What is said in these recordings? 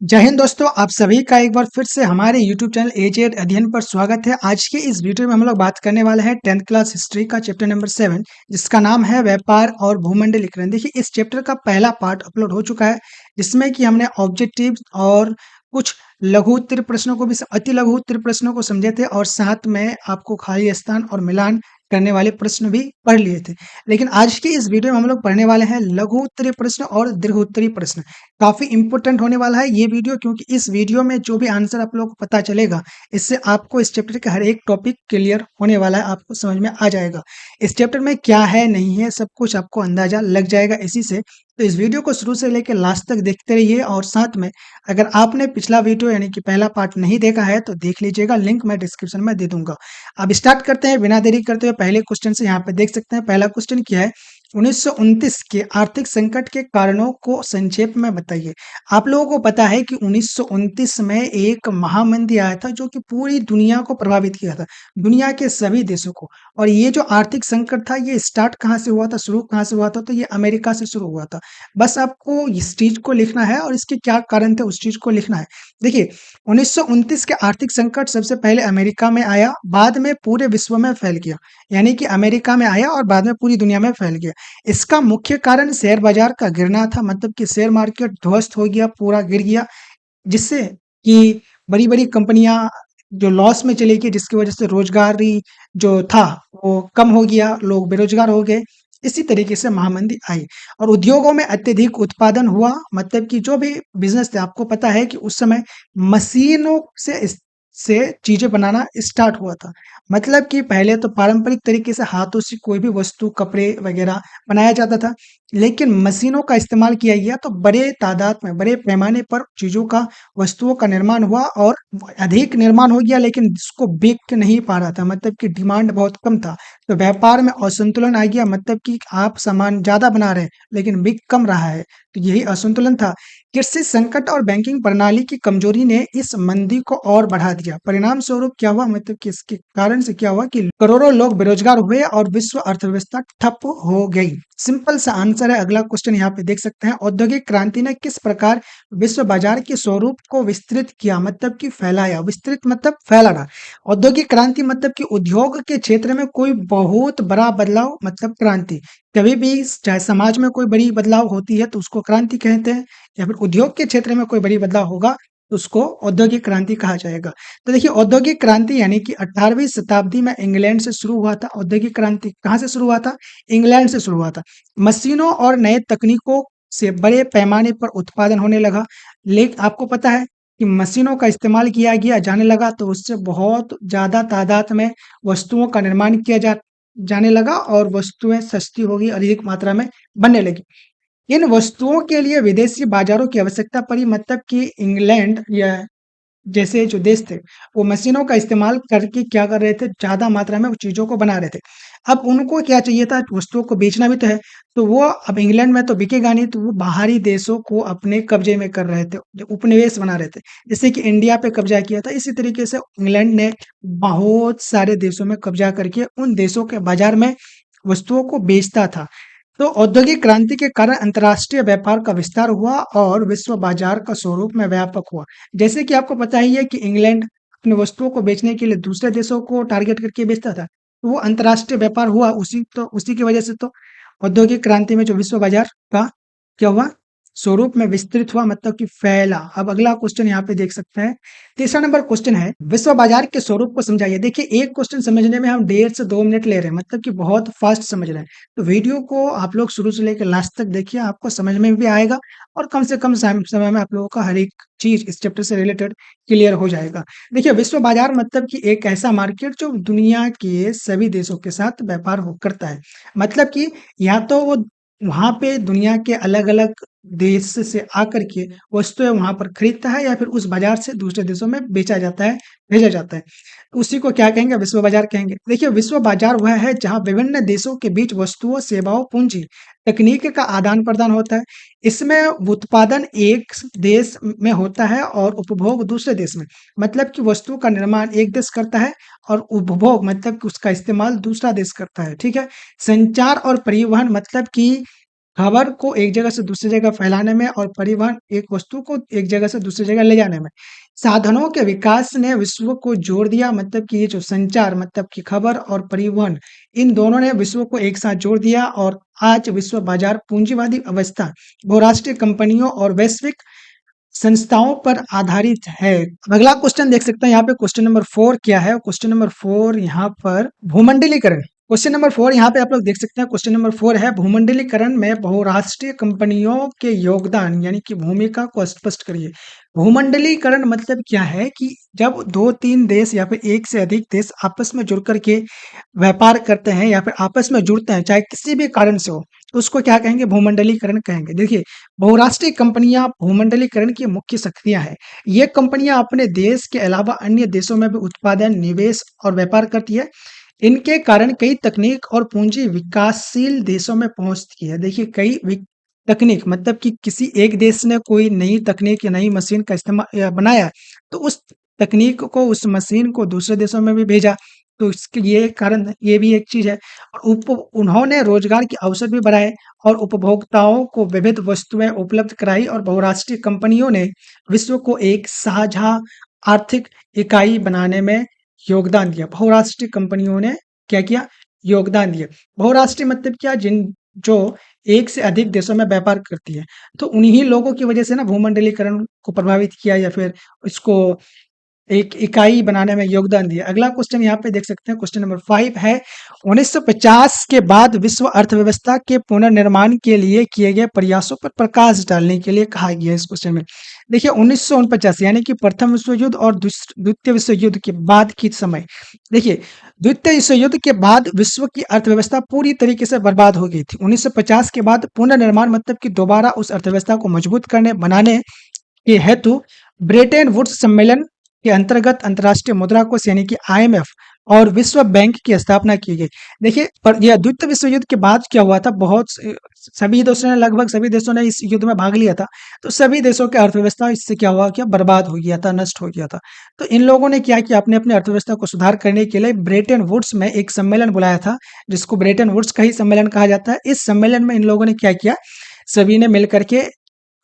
जय हिंद दोस्तों, आप सभी का एक बार फिर से हमारे YouTube चैनल एजेड अध्ययन पर स्वागत है। आज की इस वीडियो में हम लोग बात करने वाले हैं 10th क्लास हिस्ट्री का चैप्टर नंबर 7, जिसका नाम है व्यापार और भूमंडलीकरण। देखिए, इस चैप्टर का पहला पार्ट अपलोड हो चुका है, जिसमें कि हमने ऑब्जेक्टिव और कुछ लघु उत्तरीय प्रश्नों को भी अति लघु उत्तरीय प्रश्नों को समझे थे, और साथ में आपको खाली स्थान और मिलान करने वाले प्रश्न भी पढ़ लिए थे। लेकिन आज की इस वीडियो में हम लोग पढ़ने वाले हैं लघु उत्तरीय प्रश्न और दीर्घ उत्तरीय प्रश्न। काफ़ी इम्पोर्टेंट होने वाला है ये वीडियो, क्योंकि इस वीडियो में जो भी आंसर आप लोगों को पता चलेगा, इससे आपको इस चैप्टर का हर एक टॉपिक क्लियर होने वाला है, आपको समझ में आ जाएगा। इस चैप्टर में क्या है नहीं है सब कुछ आपको अंदाजा लग जाएगा इसी से। तो इस वीडियो को शुरू से लेकर लास्ट तक देखते रहिए, और साथ में अगर आपने पिछला वीडियो यानी कि पहला पार्ट नहीं देखा है तो देख लीजिएगा, लिंक मैं डिस्क्रिप्शन में दे दूंगा। अब स्टार्ट करते हैं बिना देरी करते हुए पहले क्वेश्चन से। यहाँ पे देख सकते हैं पहला क्वेश्चन क्या है। 1929 के आर्थिक संकट के कारणों को संक्षेप में बताइए। आप लोगों को पता है कि 1929 में एक महामंदी आया था, जो कि पूरी दुनिया को प्रभावित किया था, दुनिया के सभी देशों को। और ये जो आर्थिक संकट था, ये स्टार्ट कहाँ से हुआ था, शुरू कहाँ से हुआ था, तो ये अमेरिका से शुरू हुआ था। बस आपको इस चीज को लिखना है और इसके क्या कारण थे उस चीज को लिखना है। देखिए, 1929 के आर्थिक संकट सबसे पहले अमेरिका में आया, बाद में पूरे विश्व में फैल गया। यानी कि अमेरिका में आया और बाद में पूरी दुनिया में फैल गया। इसका मुख्य कारण शेयर बाजार का गिरना था, मतलब कि शेयर मार्केट ध्वस्त हो गया, पूरा गिर गया, जिससे कि बड़ी-बड़ी कंपनियां जो लॉस में चली गई, जिसकी वजह से रोजगारी जो था वो कम हो गया, लोग बेरोजगार हो गए। इसी तरीके से महामंदी आई और उद्योगों में अत्यधिक उत्पादन हुआ, मतलब कि जो भी बिजनेस थे, आपको पता है कि उस समय मशीनों से चीजें बनाना स्टार्ट हुआ था। मतलब कि पहले तो पारंपरिक तरीके से हाथों से कोई भी वस्तु, कपड़े वगैरह बनाया जाता था, लेकिन मशीनों का इस्तेमाल किया गया तो बड़े तादाद में, बड़े पैमाने पर चीजों का, वस्तुओं का निर्माण हुआ, और अधिक निर्माण हो गया, लेकिन इसको बिक नहीं पा रहा था, मतलब कि डिमांड बहुत कम था। तो व्यापार में असंतुलन आ गया, मतलब कि आप सामान ज्यादा बना रहे हैं लेकिन बिक कम रहा है, तो यही असंतुलन था। कृषि संकट और बैंकिंग प्रणाली की कमजोरी ने इस मंदी को और बढ़ा दिया। परिणाम स्वरूप क्या हुआ, मतलब कि इसके कारण से क्या हुआ कि करोड़ों लोग बेरोजगार हुए और विश्व अर्थव्यवस्था ठप हो गई। सिंपल सा आंसर है। अगला क्वेश्चन यहाँ पे देख सकते हैं, औद्योगिक क्रांति ने किस प्रकार विश्व बाजार के स्वरूप को विस्तृत किया, मतलब कि फैलाया। विस्तृत मतलब फैलाना। औद्योगिक क्रांति मतलब कि उद्योग के क्षेत्र में कोई बहुत बड़ा बदलाव, मतलब क्रांति। कभी भी चाहे समाज में कोई बड़ी बदलाव होती है तो उसको क्रांति कहते हैं, या फिर उद्योग के क्षेत्र में कोई बड़ी बदलाव होगा तो उसको औद्योगिक क्रांति कहा जाएगा। तो देखिए, औद्योगिक क्रांति यानी कि 18वीं शताब्दी में इंग्लैंड से शुरू हुआ था। औद्योगिक क्रांति कहाँ से शुरू हुआ था? इंग्लैंड से शुरू हुआ था। मशीनों और नए तकनीकों से बड़े पैमाने पर उत्पादन होने लगा। लेकिन आपको पता है कि मशीनों का इस्तेमाल किया गया जाने लगा, तो उससे बहुत ज्यादा तादाद में वस्तुओं का निर्माण किया जाने लगा, और वस्तुएं सस्ती हो गई, अधिक मात्रा में बनने लगी। इन वस्तुओं के लिए विदेशी बाजारों की आवश्यकता पड़ी, मतलब कि इंग्लैंड या जैसे जो देश थे, वो मशीनों का इस्तेमाल करके क्या कर रहे थे, ज़्यादा मात्रा में वो चीज़ों को बना रहे थे। अब उनको क्या चाहिए था, वस्तुओं को बेचना भी तो है, तो वो अब इंग्लैंड में तो बिकेगा नहीं, तो वो बाहरी देशों को अपने कब्जे में कर रहे थे, जो उपनिवेश बना रहे थे। जैसे कि इंडिया पे कब्जा किया था, इसी तरीके से इंग्लैंड ने बहुत सारे देशों में कब्जा करके उन देशों के बाजार में वस्तुओं को बेचता था। तो औद्योगिक क्रांति के कारण अंतर्राष्ट्रीय व्यापार का विस्तार हुआ और विश्व बाजार का स्वरूप में व्यापक हुआ। जैसे कि आपको पता ही है कि इंग्लैंड अपनी वस्तुओं को बेचने के लिए दूसरे देशों को टारगेट करके बेचता था, तो वो अंतर्राष्ट्रीय व्यापार हुआ, उसी की वजह से तो औद्योगिक क्रांति में जो विश्व बाजार का क्या हुआ, स्वरूप में विस्तृत हुआ, मतलब कि फैला। अब अगला क्वेश्चन यहाँ पे देख सकते हैं। तीसरा नंबर क्वेश्चन है, विश्व बाजार के स्वरूप को समझाइए। देखिए, एक क्वेश्चन समझने में हम 1.5 से 2 मिनट ले रहे हैं, मतलब कि बहुत फास्ट समझ रहे हैं। तो वीडियो को आप लोग शुरू से लेकर लास्ट तक देखिए, आपको समझ में भी आएगा, और कम से कम समय में आप लोगों का हर एक चीज इस चैप्टर से रिलेटेड क्लियर हो जाएगा। देखिए, विश्व बाजार मतलब कि एक ऐसा मार्केट जो दुनिया के सभी देशों के साथ व्यापार करता है। मतलब कि या तो वो वहां पे दुनिया के अलग अलग देश से आकर के वस्तुएं वहां पर खरीदता है, या फिर उस बाजार से दूसरे देशों में बेचा जाता है, भेजा जाता है। उसी को क्या कहेंगे, विश्व बाजार कहेंगे। देखिए, विश्व बाजार वह है जहां विभिन्न देशों के बीच वस्तुओं, सेवाओं, पूंजी, तकनीक का आदान प्रदान होता है। इसमें उत्पादन एक देश में होता है और उपभोग दूसरे देश में। मतलब कि वस्तु का निर्माण एक देश करता है और उपभोग मतलब कि उसका इस्तेमाल दूसरा देश करता है। ठीक है। संचार और परिवहन मतलब कि खबर को एक जगह से दूसरी जगह फैलाने में और परिवहन एक वस्तु को एक जगह से दूसरी जगह ले जाने में। साधनों के विकास ने विश्व को जोड़ दिया, मतलब कि ये जो संचार, मतलब कि खबर और परिवहन, इन दोनों ने विश्व को एक साथ जोड़ दिया और आज विश्व बाजार पूंजीवादी अवस्था, बहुराष्ट्रीय कंपनियों और वैश्विक संस्थाओं पर आधारित है। अगला क्वेश्चन देख सकते हैं यहाँ पे, क्वेश्चन नंबर 4 क्या है? क्वेश्चन नंबर 4 यहाँ पर भूमंडलीकरण। क्वेश्चन नंबर 4 यहाँ पे आप लोग देख सकते हैं, क्वेश्चन नंबर 4 है भूमंडलीकरण में बहुराष्ट्रीय कंपनियों के योगदान यानी कि भूमिका को स्पष्ट करिए। भूमंडलीकरण मतलब क्या है कि जब 2-3 देश या फिर एक से अधिक देश आपस में जुड़ कर के व्यापार करते हैं या फिर आपस में जुड़ते हैं, चाहे किसी भी कारण से हो, तो उसको क्या कहेंगे? भूमंडलीकरण कहेंगे। देखिए, बहुराष्ट्रीय कंपनियां भूमंडलीकरण की मुख्य शक्तियां हैं। ये कंपनियां अपने देश के अलावा अन्य देशों में भी उत्पादन, निवेश और व्यापार करती है। इनके कारण कई तकनीक और पूंजी विकासशील देशों में पहुंचती है। देखिए, तकनीक मतलब कि किसी एक देश ने कोई नई तकनीक या नई मशीन का इस्तेमाल बनाया, तो उस तकनीक को, उस मशीन को दूसरे देशों में भी भेजा। तो इसके ये कारण, ये भी एक चीज है। और उन्होंने रोजगार के अवसर भी बढ़ाए और उपभोक्ताओं को विविध वस्तुएं उपलब्ध कराई और बहुराष्ट्रीय कंपनियों ने विश्व को एक साझा आर्थिक इकाई बनाने में योगदान दिया। बहुराष्ट्रीय कंपनियों ने क्या किया? योगदान दिया। बहुराष्ट्रीय मतलब क्या? जो एक से अधिक देशों में व्यापार करती है। तो उन्हीं लोगों की वजह से ना भूमंडलीकरण को प्रभावित किया या फिर इसको एक इकाई बनाने में योगदान दिया। अगला क्वेश्चन यहाँ पे देख सकते हैं, क्वेश्चन नंबर 5 है 1950 के बाद विश्व अर्थव्यवस्था के पुनर्निर्माण के लिए किए गए प्रयासों पर प्रकाश डालने के लिए कहा गया है इस क्वेश्चन में। देखिए, 1949 यानी कि प्रथम विश्व युद्ध और द्वितीय विश्व युद्ध के बाद की समय। देखिए, द्वितीय विश्व युद्ध के बाद विश्व की अर्थव्यवस्था पूरी तरीके से बर्बाद हो गई थी। 1950 के बाद पुनर्निर्माण मतलब कि दोबारा उस अर्थव्यवस्था को मजबूत करने, बनाने के हेतु ब्रेटन वुड्स सम्मेलन के अंतर्गत अंतर्राष्ट्रीय मुद्रा कोष यानी कि आईएमएफ और विश्व बैंक की स्थापना की गई। देखिए, पर यह द्वितीय विश्व युद्ध के बाद क्या हुआ था, सभी देशों ने, लगभग सभी देशों ने इस युद्ध में भाग लिया था। तो सभी देशों की अर्थव्यवस्था इससे क्या हुआ, क्या बर्बाद हो गया था, नष्ट हो गया था। तो इन लोगों ने क्या किया, अपने अपने अर्थव्यवस्था को सुधार करने के लिए ब्रेटन वुड्स में एक सम्मेलन बुलाया था, जिसको ब्रेटन वुड्स का ही सम्मेलन कहा जाता है। इस सम्मेलन में इन लोगों ने क्या किया, सभी ने मिलकर के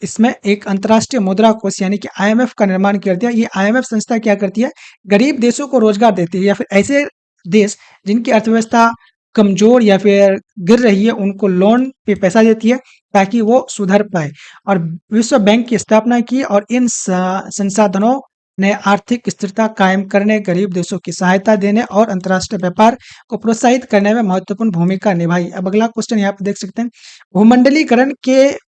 इसमें एक अंतर्राष्ट्रीय मुद्रा कोष यानी कि आईएमएफ का निर्माण कर दिया। ये आईएमएफ संस्था क्या करती है, गरीब देशों को रोजगार देती है या फिर ऐसे देश जिनकी अर्थव्यवस्था कमजोर या फिर गिर रही है, उनको लोन पे पैसा देती है ताकि वो सुधर पाए। और विश्व बैंक की स्थापना की और इन संसाधनों ने आर्थिक स्थिरता कायम करने, गरीब देशों की सहायता देने और अंतर्राष्ट्रीय व्यापार को प्रोत्साहित करने में महत्वपूर्ण भूमिका निभाई। अब अगला क्वेश्चन यहाँ पे देख सकते हैं, भूमंडलीकरण के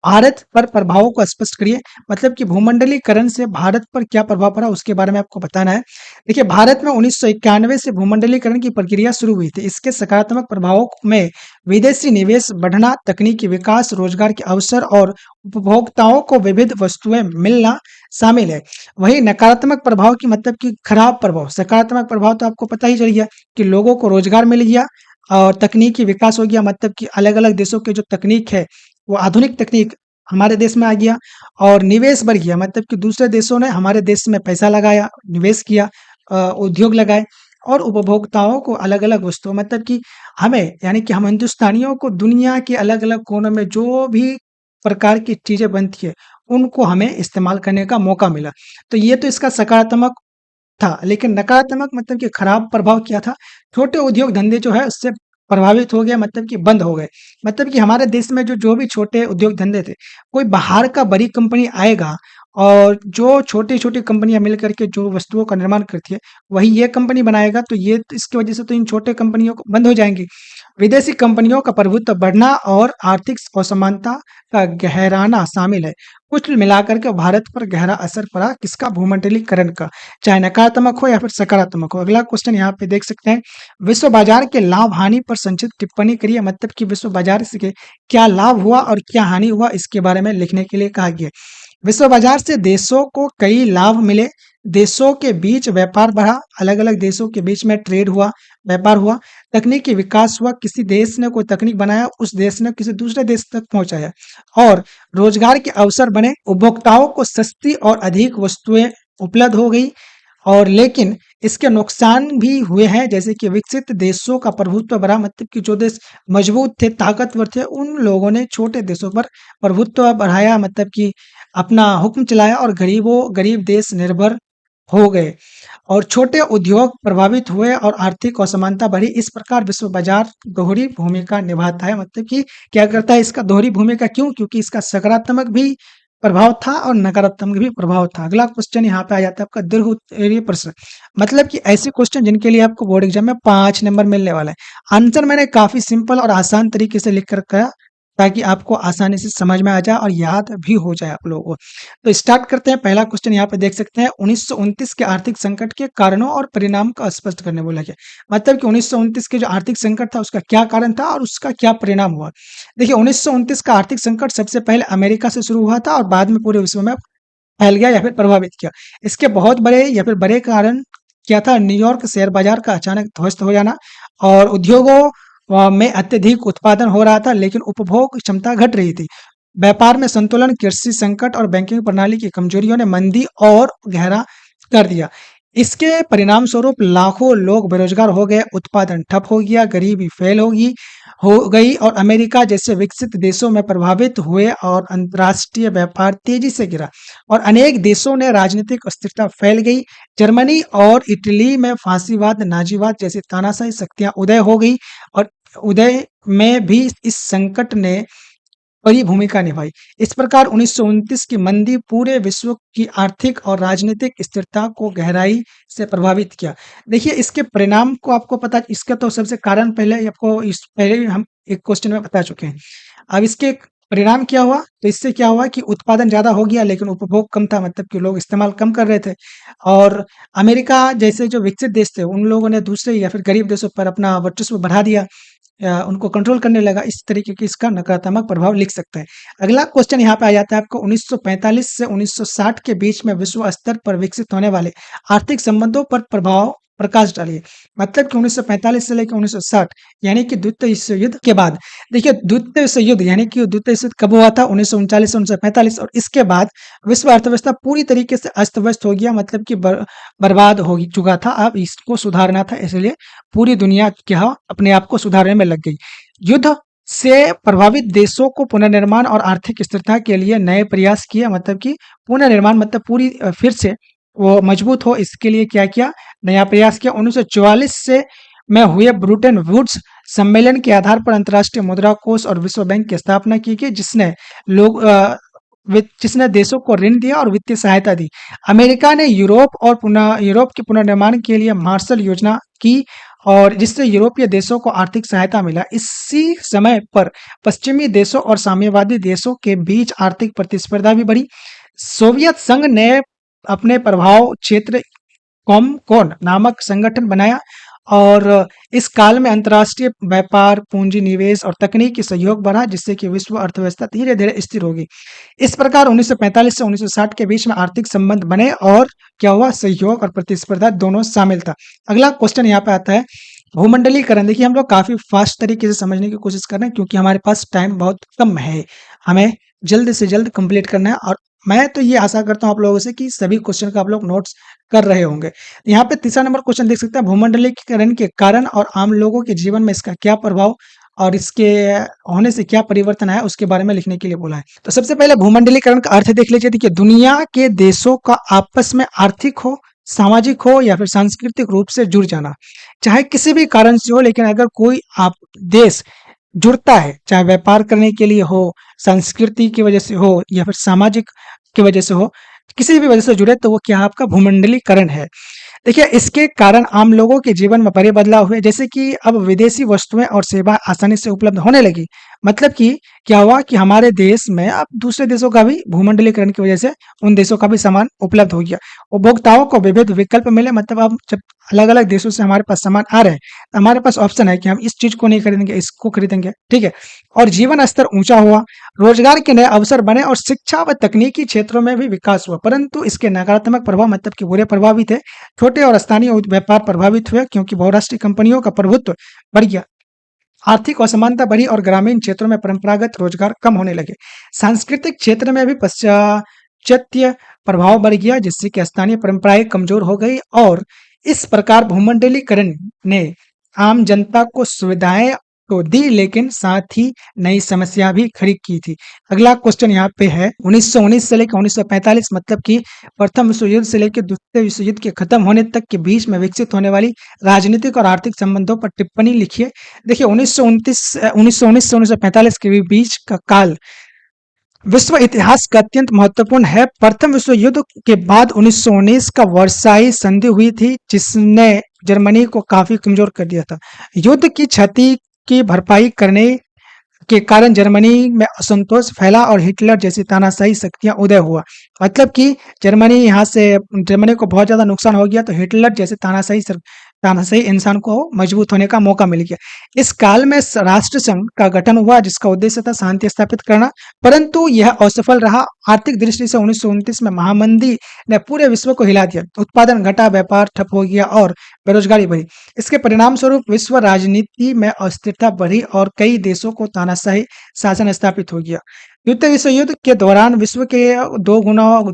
भारत पर प्रभावों को स्पष्ट करिए। मतलब कि भूमंडलीकरण से भारत पर क्या प्रभाव पड़ा, उसके बारे में आपको बताना है। देखिए, भारत में 1991 से भूमंडलीकरण की प्रक्रिया शुरू हुई थी। इसके सकारात्मक प्रभावों में विदेशी निवेश बढ़ना, तकनीकी विकास, रोजगार के अवसर और उपभोक्ताओं को विविध वस्तुएं मिलना शामिल है। वही नकारात्मक प्रभाव की मतलब कि खराब प्रभाव, सकारात्मक प्रभाव तो आपको पता ही चल गया कि लोगों को रोजगार मिल गया और तकनीकी विकास हो गया। मतलब कि अलग अलग देशों के जो तकनीक है, वो आधुनिक तकनीक हमारे देश में आ गया और निवेश बढ़ गया। मतलब कि दूसरे देशों ने हमारे देश में पैसा लगाया, निवेश किया, उद्योग लगाए और उपभोक्ताओं को अलग-अलग वस्तुओं, मतलब कि हमें, यानी कि हम हिंदुस्तानियों को दुनिया के अलग-अलग कोनों में जो भी प्रकार की चीजें बनती है, उनको हमें इस्तेमाल करने का मौका मिला। तो ये तो इसका सकारात्मक था, लेकिन नकारात्मक मतलब कि खराब प्रभाव क्या था? छोटे उद्योग धंधे जो है उससे प्रभावित हो गया, मतलब कि बंद हो गए। मतलब कि हमारे देश में जो भी छोटे उद्योग धंधे थे, कोई बाहर का बड़ी कंपनी आएगा और जो छोटी-छोटी कंपनियाँ मिल कर के जो वस्तुओं का निर्माण करती है, वही ये कंपनी बनाएगा, तो ये तो इसकी वजह से तो इन छोटे कंपनियों को बंद हो जाएँगी। विदेशी कंपनियों का प्रभुत्व बढ़ना और आर्थिक असमानता का गहराना शामिल है। कुल मिलाकर के भारत पर गहरा असर पड़ा किसका? भूमंडलीकरण का, चाहे नकारात्मक हो या फिर सकारात्मक हो। अगला क्वेश्चन यहाँ पे देख सकते हैं, विश्व बाजार के लाभ हानि पर संक्षिप्त टिप्पणी करिए। मतलब कि विश्व बाजार से क्या लाभ हुआ और क्या हानि हुआ, इसके बारे में लिखने के लिए कहा गया है। विश्व बाजार से देशों को कई लाभ मिले, देशों के बीच व्यापार बढ़ा, अलग अलग देशों के बीच में ट्रेड हुआ, व्यापार हुआ, तकनीकी विकास हुआ, किसी देश ने कोई तकनीक बनाया, उस देश ने किसी दूसरे देश तक पहुंचाया और रोजगार के अवसर बने, उपभोक्ताओं को सस्ती और अधिक वस्तुएं उपलब्ध हो गई। और लेकिन इसके नुकसान भी हुए हैं, जैसे कि विकसित देशों का प्रभुत्व बढ़ा, मतलब कि जो देश मजबूत थे, ताकतवर थे, उन लोगों ने छोटे देशों पर प्रभुत्व बढ़ाया, मतलब कि अपना हुक्म चलाया और गरीब देश निर्भर हो गए और छोटे उद्योग प्रभावित हुए और आर्थिक असमानता बढ़ी। इस प्रकार विश्व बाजार दोहरी भूमिका निभाता है, मतलब कि क्या करता है इसका दोहरी भूमिका, क्यों? क्योंकि इसका सकारात्मक भी प्रभाव था और नकारात्मक भी प्रभाव था। अगला क्वेश्चन यहाँ पे आ जाता है आपका दीर्घ उत्तरीय प्रश्न, मतलब कि ऐसे क्वेश्चन जिनके लिए आपको बोर्ड एग्जाम में 5 नंबर मिलने वाला है। आंसर मैंने काफी सिंपल और आसान तरीके से लिख कर रखा है, ताकि आपको आसानी से समझ में आ जाए और याद भी हो जाए आप लोगों को। तो स्टार्ट करते हैं। पहला क्वेश्चन यहाँ पे देख सकते हैं, 1929 के आर्थिक संकट के कारणों और परिणाम का स्पष्ट करने बोला गया। मतलब कि 1929 के जो आर्थिक संकट था उसका क्या कारण था और उसका क्या परिणाम हुआ। देखिए 1929 का आर्थिक संकट सबसे पहले अमेरिका से शुरू हुआ था और बाद में पूरे विश्व में फैल गया या फिर प्रभावित किया। इसके बहुत बड़े या फिर बड़े कारण क्या था, न्यूयॉर्क शेयर बाजार का अचानक ध्वस्त हो जाना और उद्योगों में अत्यधिक उत्पादन हो रहा था लेकिन उपभोग क्षमता घट रही थी। व्यापार में संतुलन, कृषि संकट और बैंकिंग प्रणाली की कमजोरियों ने मंदी और गहरा कर दिया। इसके परिणाम स्वरूप लाखों लोग बेरोजगार हो गए, उत्पादन ठप हो गया, गरीबी फैल हो गई और अमेरिका जैसे विकसित देशों में प्रभावित हुए और अंतर्राष्ट्रीय व्यापार तेजी से गिरा और अनेक देशों ने राजनीतिक अस्थिरता फैल गई। जर्मनी और इटली में फांसीवाद, नाजीवाद जैसी तानाशाही शक्तियां उदय हो गई और उदय में भी इस संकट ने बड़ी भूमिका निभाई। इस प्रकार 1929 की मंदी पूरे विश्व की आर्थिक और राजनीतिक स्थिरता को गहराई से प्रभावित किया। देखिए इसके परिणाम को आपको पता, इसका तो सबसे कारण पहले ही आपको इस पहले ही हम एक क्वेश्चन में बता चुके हैं। अब इसके परिणाम क्या हुआ? तो इससे क्या हुआ कि उत्पादन ज़्यादा हो गया लेकिन उपभोग कम था, मतलब कि लोग इस्तेमाल कम कर रहे थे और अमेरिका जैसे जो विकसित देश थे उन लोगों ने दूसरे या फिर गरीब देशों पर अपना वर्चस्व बढ़ा दिया, उनको कंट्रोल करने लगा। इस तरीके की इसका नकारात्मक प्रभाव लिख सकते हैं। अगला क्वेश्चन यहाँ पे आ जाता है आपको, 1945 से 1960 के बीच में विश्व स्तर पर विकसित होने वाले आर्थिक संबंधों पर प्रभाव प्रकाश डालिए। मतलब कि 1945 से लेकर 1960 यानी कि द्वितीय विश्व युद्ध के बाद। देखिए द्वितीय विश्व युद्ध यानी कि द्वितीय विश्व युद्ध कब हुआ था? 1939 से 1945 और इसके बाद विश्व अर्थव्यवस्था पूरी तरीके से अस्त व्यस्त हो गया, मतलब कि बर्बाद हो चुका था। अब इसको सुधारना था, इसलिए पूरी दुनिया क्या अपने आप को सुधारने में लग गई। युद्ध से प्रभावित देशों को पुनर्निर्माण और आर्थिक स्थिरता के लिए नए प्रयास किए, मतलब कि पुनर्निर्माण मतलब पूरी फिर से वो मजबूत हो, इसके लिए क्या किया? नया प्रयास किया। 1944 से में हुए ब्रूटन वुड्स सम्मेलन के आधार पर अंतर्राष्ट्रीय मुद्रा कोष और विश्व बैंक की स्थापना की गई, जिसने देशों को ऋण दिया और वित्तीय सहायता दी। अमेरिका ने यूरोप के पुनर्निर्माण के लिए मार्शल योजना की और जिससे यूरोपीय देशों को आर्थिक सहायता मिला। इसी समय पर पश्चिमी देशों और साम्यवादी देशों के बीच आर्थिक प्रतिस्पर्धा भी बढ़ी। सोवियत संघ ने अपने प्रभाव क्षेत्र कॉमकोन नामक संगठन बनाया और इस काल में अंतर्राष्ट्रीय व्यापार, पूंजी निवेश और तकनीकी सहयोग बढ़ा, जिससे कि विश्व अर्थव्यवस्था धीरे धीरे स्थिर होगी। इस प्रकार 1945 से 1960 के बीच में आर्थिक संबंध बने और क्या हुआ? सहयोग और प्रतिस्पर्धा दोनों शामिल था। अगला क्वेश्चन यहाँ पे आता है, भूमंडलीकरण। देखिए हम लोग काफी फास्ट तरीके से समझने की कोशिश कर रहे हैं क्योंकि हमारे पास टाइम बहुत कम है, हमें जल्द से जल्द कंप्लीट करना है और मैं तो ये आशा करता हूँ आप लोगों से कि सभी क्वेश्चन का आप लोग नोट्स कर रहे होंगे। यहाँ पे तीसरा नंबर क्वेश्चन देख सकते हैं, भूमंडलीकरण के कारण और आम लोगों के जीवन में इसका क्या प्रभाव और इसके होने से क्या परिवर्तन आया उसके बारे में लिखने के लिए बोला है। तो सबसे पहले भूमंडलीकरण का अर्थ देख लीजिए। देखिए दुनिया के देशों का आपस में आर्थिक हो, सामाजिक हो या फिर सांस्कृतिक रूप से जुड़ जाना, चाहे किसी भी कारण से हो, लेकिन अगर कोई आप देश जुड़ता है, चाहे व्यापार करने के लिए हो, संस्कृति की वजह से हो या फिर सामाजिक की वजह से हो, किसी भी वजह से जुड़े तो वो क्या आपका भूमंडलीकरण है। देखिए इसके कारण आम लोगों के जीवन में बड़े बदलाव हुए, जैसे कि अब विदेशी वस्तुएं और सेवा आसानी से उपलब्ध होने लगी। मतलब कि क्या हुआ कि हमारे देश में अब दूसरे देशों का भी भूमंडलीकरण की वजह से उन देशों का भी सामान उपलब्ध हो गया। उपभोक्ताओं को विविध विकल्प मिले, मतलब अब जब अलग अलग देशों से हमारे पास सामान आ रहे हैं तो हमारे पास ऑप्शन है कि हम इस चीज को नहीं खरीदेंगे, इसको खरीदेंगे, ठीक है। और जीवन स्तर ऊंचा हुआ, रोजगार के नए अवसर बने और शिक्षा व तकनीकी क्षेत्रों में भी विकास हुआ। परंतु इसके नकारात्मक प्रभाव मतलब कि बुरे प्रभाव भी थे। छोटे और स्थानीय व्यापार प्रभावित हुए क्योंकि बहुराष्ट्रीय कंपनियों का प्रभुत्व बढ़ गया, आर्थिक असमानता बढ़ी और ग्रामीण क्षेत्रों में परंपरागत रोजगार कम होने लगे। सांस्कृतिक क्षेत्र में भी पाश्चात्य प्रभाव बढ़ गया, जिससे कि स्थानीय परंपराएं कमजोर हो गई और इस प्रकार भूमंडलीकरण ने आम जनता को सुविधाएं तो दी, लेकिन साथ ही नई समस्या भी खड़ी की थी। अगला क्वेश्चन यहाँ पे है 1919 से लेकर 1945, मतलब कि प्रथम विश्व युद्ध से लेकर द्वितीय विश्व युद्ध के खत्म होने तक के बीच में विकसित होने वाली राजनीतिक और आर्थिक संबंधों पर टिप्पणी लिखिए। देखिए 1919 से 1945 के बीच का काल विश्व इतिहास का अत्यंत महत्वपूर्ण है। प्रथम विश्व युद्ध के बाद 1919 का वर्साई संधि हुई थी, जिसने जर्मनी को काफी कमजोर कर दिया था। युद्ध की क्षति की भरपाई करने के कारण जर्मनी में असंतोष फैला और हिटलर जैसी तानाशाही शक्तियां उदय हुआ। मतलब कि जर्मनी को बहुत ज्यादा नुकसान हो गया, तो हिटलर जैसे तानाशाही इंसान को मजबूत होने का मौका मिल गया। इस काल में राष्ट्र संघ का गठन हुआ, जिसका उद्देश्य था शांति स्थापित करना, परंतु यह असफल रहा। आर्थिक दृष्टि से 1929 में महामंदी ने पूरे विश्व को हिला दिया। उत्पादन घटा, व्यापार ठप हो गया और बेरोजगारी बढ़ी। इसके परिणाम स्वरूप विश्व राजनीति में अस्थिरता बढ़ी और कई देशों को तानाशाही शासन स्थापित हो गया। द्वितीय विश्व युद्ध के दौरान विश्व के दो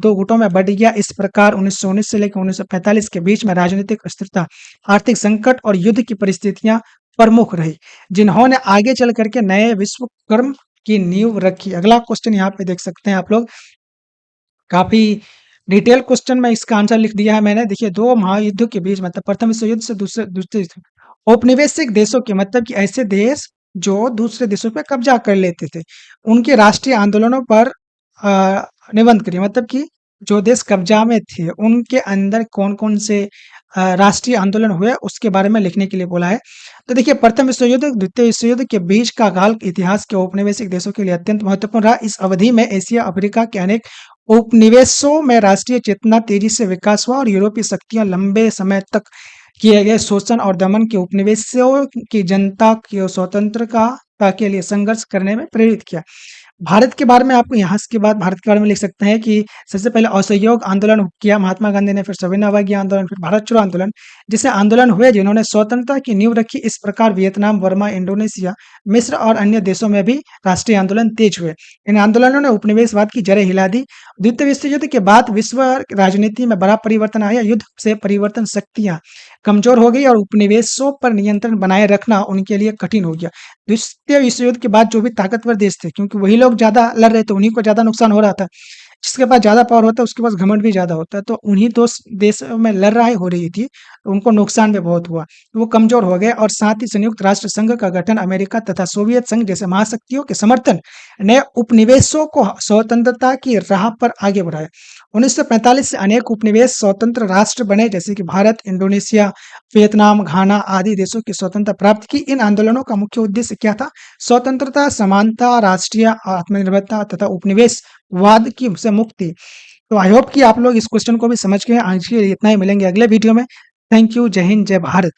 गुटों में बढ़ गया। इस प्रकार 1919 से लेकर 1945 के बीच में राजनीतिक अस्थिरता, आर्थिक संकट और युद्ध की परिस्थितियां प्रमुख रही, जिन्होंने आगे चल करके नए विश्व क्रम की नींव रखी। अगला क्वेश्चन यहाँ पे देख सकते हैं आप लोग, काफी डिटेल क्वेश्चन में इसका आंसर लिख दिया है मैंने। देखिए, दो महायुद्धों के बीच, मतलब प्रथम विश्व युद्ध से दूसरे औपनिवेशिक देशों के, मतलब कि ऐसे देश जो दूसरे देशों पर कब्जा कर लेते थे, उनके राष्ट्रीय आंदोलनों पर निबंध करिए। मतलब कि जो देश कब्जा में थे उनके अंदर कौन कौन से राष्ट्रीय आंदोलन हुए, उसके बारे में लिखने के लिए बोला है। तो देखिए, प्रथम विश्व युद्ध द्वितीय विश्व युद्ध के बीच का काल इतिहास के औपनिवेशिक देशों के लिए अत्यंत महत्वपूर्ण रहा। इस अवधि में एशिया अफ्रीका के अनेक उपनिवेशों में राष्ट्रीय चेतना तेजी से विकास हुआ और यूरोपीय शक्तियां लंबे समय तक किए गए शोषण और दमन के उपनिवेशों की जनता की स्वतंत्रता के लिए संघर्ष करने में प्रेरित किया। भारत के बारे में आपको यहाँ के बाद भारत के बारे में लिख सकते हैं कि सबसे पहले असहयोग आंदोलन किया महात्मा गांधी ने, फिर सविनय अवज्ञा आंदोलन, फिर भारत छोड़ो आंदोलन, जिसे आंदोलन हुए जिन्होंने स्वतंत्रता की नींव रखी। इस प्रकार वियतनाम, बर्मा, इंडोनेशिया, मिस्र और अन्य देशों में भी राष्ट्रीय आंदोलन तेज हुए। इन आंदोलनों ने उपनिवेशवाद की जड़ें हिला दी। द्वितीय विश्व युद्ध के बाद विश्व राजनीति में बड़ा परिवर्तन आया। युद्ध से परिवर्तन शक्तियां कमजोर हो गई और उपनिवेशों पर नियंत्रण बनाए रखना उनके लिए कठिन हो गया। द्वितीय विश्व युद्ध के बाद जो भी ताकतवर देश थे, क्योंकि वही लोग ज्यादा लड़ रहे थे, उन्हीं को ज्यादा नुकसान हो रहा था। जिसके पास ज्यादा पावर होता है उसके पास घमंड भी ज्यादा होता है, तो उन्हीं दो देशों में लड़ाई हो रही थी, तो उनको नुकसान भी बहुत हुआ, वो कमजोर हो गए। और साथ ही संयुक्त राष्ट्र संघ का गठन, अमेरिका तथा सोवियत संघ जैसे महाशक्तियों के समर्थन ने उपनिवेशों को स्वतंत्रता की राह पर आगे बढ़ाया। 1945 से अनेक उपनिवेश स्वतंत्र राष्ट्र बने, जैसे कि भारत, इंडोनेशिया, वियतनाम, घाना आदि देशों की स्वतंत्रता प्राप्त की। इन आंदोलनों का मुख्य उद्देश्य क्या था? स्वतंत्रता, समानता, राष्ट्रीय आत्मनिर्भरता तथा उपनिवेशवाद की से मुक्ति। तो आई होप कि आप लोग इस क्वेश्चन को भी समझ गए। आज के लिए इतना ही, मिलेंगे अगले वीडियो में। Thank you. जय हिंद, जय भारत।